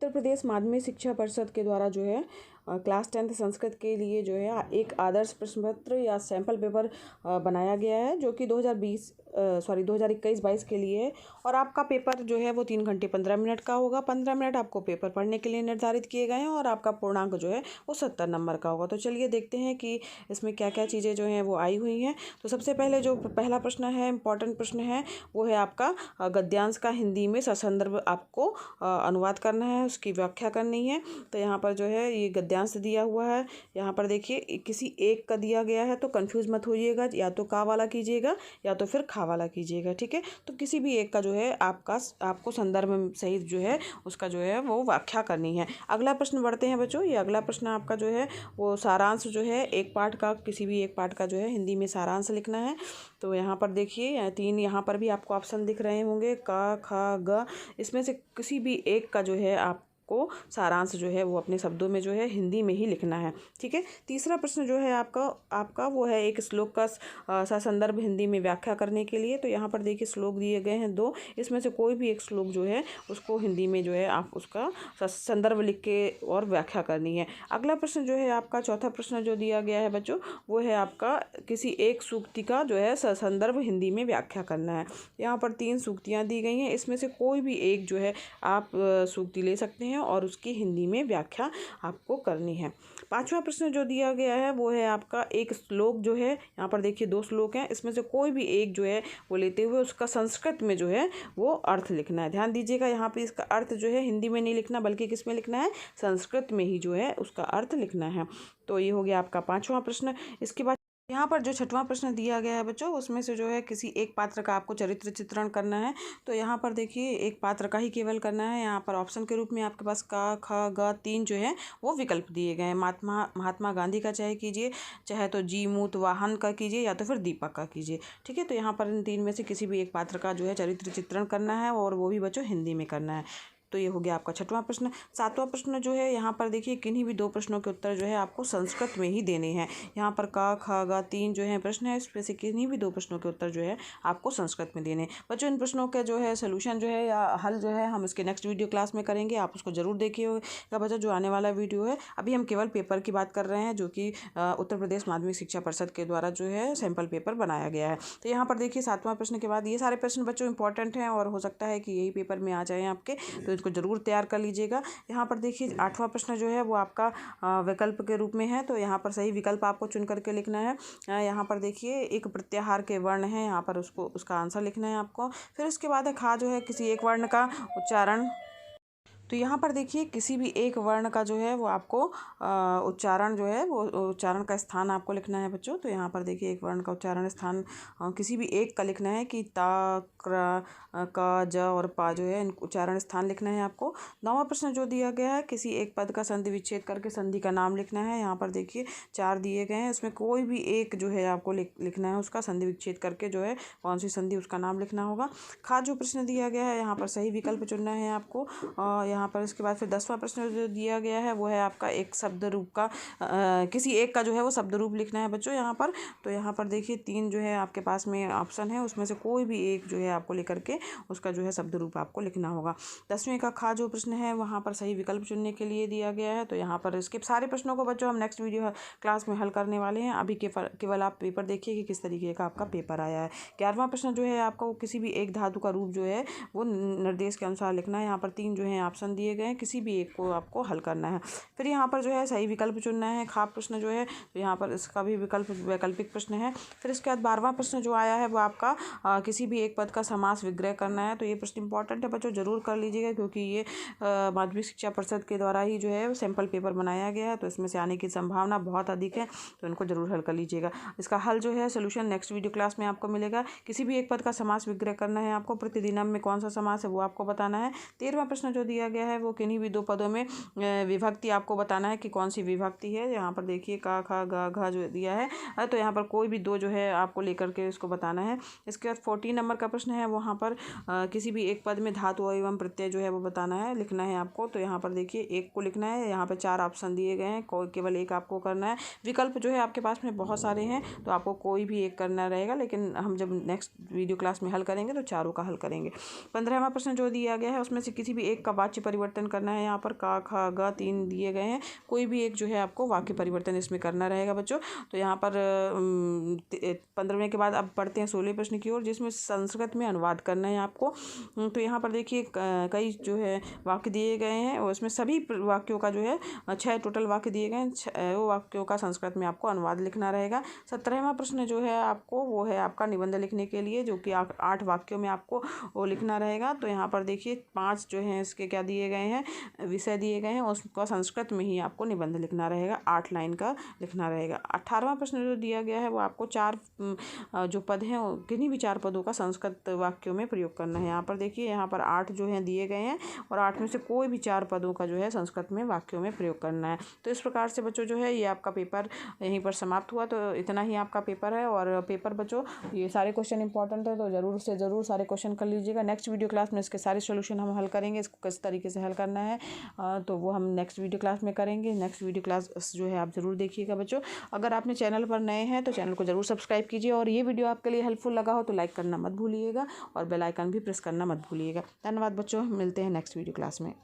उत्तर प्रदेश माध्यमिक शिक्षा परिषद के द्वारा जो है क्लास 10th संस्कृत के लिए जो है एक आदर्श प्रश्न पत्र या सैम्पल पेपर बनाया गया है, जो कि 2021-22 के लिए है। और आपका पेपर जो है वो 3 घंटे 15 मिनट का होगा। 15 मिनट आपको पेपर पढ़ने के लिए निर्धारित किए गए हैं और आपका पूर्णांक जो है वो 70 नंबर का होगा। तो चलिए देखते हैं कि इसमें क्या क्या चीज़ें जो हैं वो आई हुई हैं। तो सबसे पहले जो पहला प्रश्न है, इम्पॉर्टेंट प्रश्न है, वो है आपका गद्यांश का हिंदी में ससंदर्भ आपको अनुवाद करना है, उसकी व्याख्या करनी है। तो यहाँ पर जो है ये गद्यांश दिया हुआ है। यहाँ पर देखिए किसी एक का दिया गया है, तो कंफ्यूज मत होइएगा, या तो का वाला कीजिएगा या तो फिर खा वाला कीजिएगा, ठीक है। तो किसी भी एक का जो है आपको संदर्भ सहित जो है उसका जो है वो व्याख्या करनी है। अगला प्रश्न बढ़ते हैं बच्चों। ये अगला प्रश्न आपका जो है वो सारांश जो है एक पाठ का, किसी भी एक पाठ का जो है हिंदी में सारांश लिखना है। तो यहाँ पर देखिए 3 यहाँ पर भी आपको ऑप्शन दिख रहे होंगे, क ख ग। इसमें से किसी भी एक का जो है आपको सारांश जो है वो अपने शब्दों में जो है हिंदी में ही लिखना है, ठीक है। तीसरा प्रश्न जो है आपका वो है एक श्लोक का ससंदर्भ हिंदी में व्याख्या करने के लिए। तो यहाँ पर देखिए श्लोक दिए गए हैं 2, इसमें से कोई भी एक श्लोक जो है उसको हिंदी में जो है आप उसका संदर्भ लिख के और व्याख्या करनी है। अगला प्रश्न जो है आपका चौथा प्रश्न जो दिया गया है बच्चों, वो है आपका किसी एक सूक्ति का जो है संदर्भ हिंदी में व्याख्या करना है। यहाँ पर 3 सूक्तियाँ दी गई हैं, इसमें से कोई भी एक जो है आप सूक्ति ले सकते हैं और उसकी हिंदी में व्याख्या आपको करनी है। 5वां प्रश्न जो दिया गया है वो है आपका एक श्लोक जो है, यहाँ पर देखिए 2 श्लोक हैं, इसमें से कोई भी एक जो है वो लेते हुए उसका संस्कृत में जो है वो अर्थ लिखना है। ध्यान दीजिएगा, यहाँ पे इसका अर्थ जो है हिंदी में नहीं लिखना, बल्कि किस में लिखना है, संस्कृत में ही जो है उसका अर्थ लिखना है। तो ये हो गया आपका 5वां प्रश्न। इसके बाद यहाँ पर जो 6वां प्रश्न दिया गया है बच्चों, उसमें से जो है किसी एक पात्र का आपको चरित्र चित्रण करना है। तो यहाँ पर देखिए एक पात्र का ही केवल करना है। यहाँ पर ऑप्शन के रूप में आपके पास का, ख, ग 3 जो है वो विकल्प दिए गए हैं। महात्मा गांधी का चाहे कीजिए, चाहे तो जी मूत वाहन का कीजिए, या तो फिर दीपक का कीजिए, ठीक है। तो यहाँ पर इन 3 में से किसी भी एक पात्र का जो है चरित्र चित्रण करना है, और वो भी बच्चों हिंदी में करना है। तो ये हो गया आपका 6वां प्रश्न। 7वां प्रश्न जो है यहाँ पर देखिए किन्हीं भी 2 प्रश्नों के उत्तर जो है आपको संस्कृत में ही देने हैं। यहाँ पर का, ख, ग 3 जो है प्रश्न है, इसमें से किन्हीं भी 2 प्रश्नों के उत्तर जो है आपको संस्कृत में देने हैं। बच्चों इन प्रश्नों का जो है सोल्यूशन जो है या हल जो है हम इसके नेक्स्ट वीडियो क्लास में करेंगे, आप उसको जरूर देखिएगा बच्चों, जो आने वाला वीडियो है। अभी हम केवल पेपर की बात कर रहे हैं, जो कि उत्तर प्रदेश माध्यमिक शिक्षा परिषद के द्वारा जो है सैम्पल पेपर बनाया गया है। तो यहाँ पर देखिए 7वां प्रश्न के बाद ये सारे प्रश्न बच्चों इंपॉर्टेंट हैं और हो सकता है कि यही पेपर में आ जाए आपके, तो इसको जरूर तैयार कर लीजिएगा। यहाँ पर देखिए 8वां प्रश्न जो है वो आपका विकल्प के रूप में है। तो यहाँ पर सही विकल्प आपको चुन करके लिखना है। यहाँ पर देखिए एक प्रत्याहार के वर्ण है, यहाँ पर उसका आंसर लिखना है आपको। फिर उसके बाद है खा जो है किसी एक वर्ण का उच्चारण। तो यहाँ पर देखिए किसी भी एक वर्ण का जो है वो आपको उच्चारण जो है वो उच्चारण का स्थान आपको लिखना है बच्चों। तो यहाँ पर देखिए एक वर्ण का उच्चारण स्थान किसी भी एक का लिखना है, कि ता, क्र, का, ज और पा जो है उच्चारण स्थान लिखना है आपको। 9वां प्रश्न जो दिया गया है किसी एक पद का संधि विच्छेद करके संधि का नाम लिखना है। यहाँ पर देखिए 4 दिए गए हैं, इसमें कोई भी एक जो है आपको लिखना है, उसका संधि विच्छेद करके जो है कौन सी संधि उसका नाम लिखना होगा। खा जो प्रश्न दिया गया है, यहाँ पर सही विकल्प चुनना है आपको। यहाँ पर इसके बाद फिर 10वां प्रश्न जो दिया गया है वो है आपका एक शब्द रूप का किसी एक का जो है वो शब्द रूप लिखना है बच्चों यहाँ पर। तो यहाँ पर देखिए 3 जो है आपके पास में ऑप्शन है, उसमें से कोई भी एक जो है आपको लेकर के उसका जो है शब्द रूप आपको लिखना होगा। 10वें का खा जो प्रश्न है वहाँ पर सही विकल्प चुनने के लिए दिया गया है। तो यहाँ पर इसके सारे प्रश्नों को बच्चों हम नेक्स्ट वीडियो क्लास में हल करने वाले हैं। अभी केवल आप पेपर देखिए कि किस तरीके का आपका पेपर आया है। 11वां प्रश्न जो है आपको किसी भी एक धातु का रूप जो है वो निर्देश के अनुसार लिखना है। यहाँ पर 3 जो है ऑप्शन दिए गए हैं, किसी भी एक को आपको हल करना है। फिर यहाँ पर जो है सही विकल्प चुनना है। खा प्रश्न जो है तो यहाँ पर इसका भी वैकल्पिक प्रश्न है। फिर इसके बाद 12वां प्रश्न जो आया है वो आपका किसी भी एक पद का समास विग्रह करना है। तो ये प्रश्न इंपॉर्टेंट है बच्चों, जरूर कर लीजिएगा, क्योंकि ये माध्यमिक शिक्षा परिषद के द्वारा ही जो है सैम्पल पेपर बनाया गया है, तो इसमें से आने की संभावना बहुत अधिक है, तो इनको जरूर हल कर लीजिएगा। इसका हल जो है सोल्यूशन नेक्स्ट वीडियो क्लास में आपको मिलेगा। किसी भी एक पद का समास विग्रह करना है आपको, प्रतिदिनम में कौन सा समास है वो आपको बताना है। 13वां प्रश्न जो दिया गया है वो किन्हीं भी 2 पदों में विभक्ति आपको बताना है कि कौन सी विभक्ति है। यहाँ पर देखिए का, खा, गा, घा जो दिया है, तो यहाँ पर कोई भी 2 जो है आपको लेकर के उसको बताना है। इसके बाद 14 नंबर का प्रश्न है, वहाँ पर किसी भी एक पद में धातु एवं प्रत्यय जो है वो बताना है, लिखना है आपको। तो यहाँ पर देखिए एक को लिखना है, यहाँ पर 4 ऑप्शन दिए गए हैं, केवल एक आपको करना है। विकल्प जो है आपके पास में बहुत सारे हैं, तो आपको कोई भी एक करना रहेगा, लेकिन हम जब नेक्स्ट वीडियो क्लास में हल करेंगे तो चारों का हल करेंगे। 15वां प्रश्न जो दिया गया है उसमें से किसी भी एक का वाच्य परिवर्तन करना है। यहाँ पर का, खा, ग 3 दिए गए हैं, कोई भी एक जो है आपको वाक्य परिवर्तन इसमें करना रहेगा बच्चों। तो यहाँ पर 15वें के बाद अब पढ़ते हैं 16वें प्रश्न की ओर, जिसमें संस्कृत में अनुवाद करना है आपको। तो यहाँ पर देखिए कई जो है वाक्य दिए गए हैं और उसमें सभी वाक्यों का जो है 6 टोटल वाक्य दिए गए हैं, 6 वाक्यों का संस्कृत में आपको अनुवाद लिखना रहेगा। 17वां प्रश्न जो है आपको वो है आपका निबंध लिखने के लिए, जो कि 8 वाक्यों में आपको वो लिखना रहेगा। तो यहाँ पर देखिए 5 जो हैं इसके क्या दिए गए हैं, विषय दिए गए हैं, उसका संस्कृत में ही आपको निबंध लिखना रहेगा, 8 लाइन का लिखना रहेगा। 18वां प्रश्न जो दिया गया है वो आपको 4 जो पद हैं किन्हीं भी 4 पदों का संस्कृत वाक्यों में प्रयोग करना है। यहाँ पर देखिए यहाँ पर 8 जो हैं दिए गए हैं और 8 में से कोई भी 4 पदों का जो है संस्कृत में वाक्यों में प्रयोग करना है। तो इस प्रकार से बच्चों जो है ये आपका पेपर यहीं पर समाप्त हुआ। तो इतना ही आपका पेपर है, और पेपर बच्चों ये सारे क्वेश्चन इंपॉर्टेंट है, तो ज़रूर से ज़रूर सारे क्वेश्चन कर लीजिएगा। नेक्स्ट वीडियो क्लास में इसके सारे सोल्यूशन हम हल करेंगे, इसको किस तरीके से हल करना है तो वो हम नेक्स्ट वीडियो क्लास में करेंगे। नेक्स्ट वीडियो क्लास जो है आप ज़रूर देखिएगा बच्चों। अगर आपने चैनल पर नए हैं तो चैनल को ज़रूर सब्सक्राइब कीजिए, और ये वीडियो आपके लिए हेल्पफुल लगा हो तो लाइक करना मत भूलिएगा और बेल आइकन भी प्रेस करना मत भूलिएगा। धन्यवाद बच्चों, मिलते हैं नेक्स्ट वीडियो क्लास में।